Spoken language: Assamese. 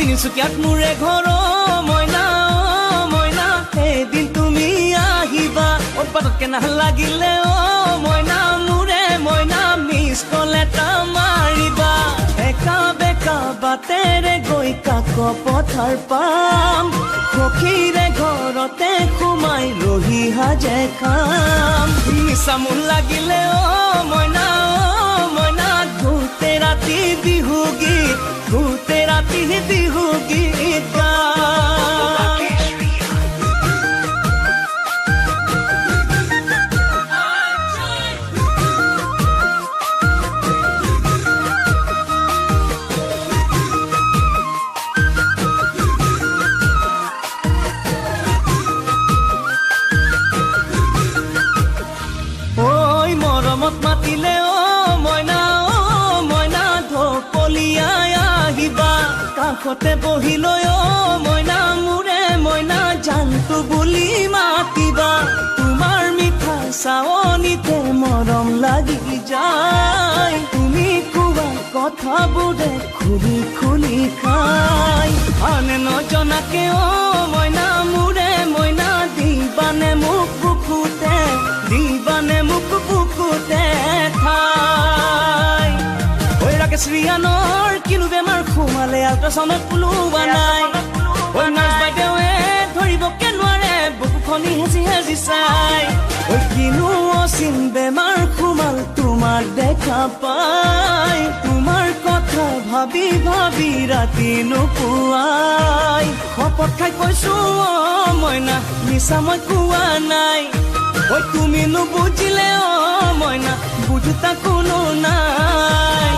তিনিচুকীয়াত মোৰে ঘৰ মইনা মইনা এদিন তুমি আহিবা উৎপাতকে নালাগিলে মইনা মোৰে মইনা মিছ কল এটা মাৰিবা একা বেকা বাটেৰে গৈ কাক পথাৰ পাম সখীৰে ঘৰতে সোমাই ৰহি সাজে খাম নিচা মোৰ লাগিলে মইনা মইনা গোটেই ৰাতি বিহু গীত গোটেই ৰাতি বিহু গীত গাম মাতিলে মইনা ঢপলিয়াই আহিবা কাষতে বহিলৈ মইনা মোৰে মইনা জানটো বুলি মাতিবা তোমাৰ মিঠা চাৱনিতে মৰম লাগি যায় তুমি কোৱা কথাবোৰে খুলি খুলি খাই আনে নজনাকে মইনা মোৰে মইনা দিবানে মোক বুকুতে দিবানে মোক বুকুতে ঠাই ঐ ৰাকেশ ৰিয়ানৰ কিনো বেমাৰ সোমালে আল্ট্ৰাচাউণ্ডত ওলোৱা নাই ঐ নাৰ্ছ বাইদেৱে ধৰিবকে নোৱাৰে বুকুখনি হেঁচি হেঁচি চাই ঐ কিনো অচিন বেমাৰ সোমাল তোমাৰ দেখা পাই তোমাৰ কথা ভাবি ভাবি ৰাতি নোপোৱাই শপত খাই কৈছো মইনা মিছা মই কোৱা নাই ঐ তুমি নুবুজিলে মইনা বুজোতা কোনো নাই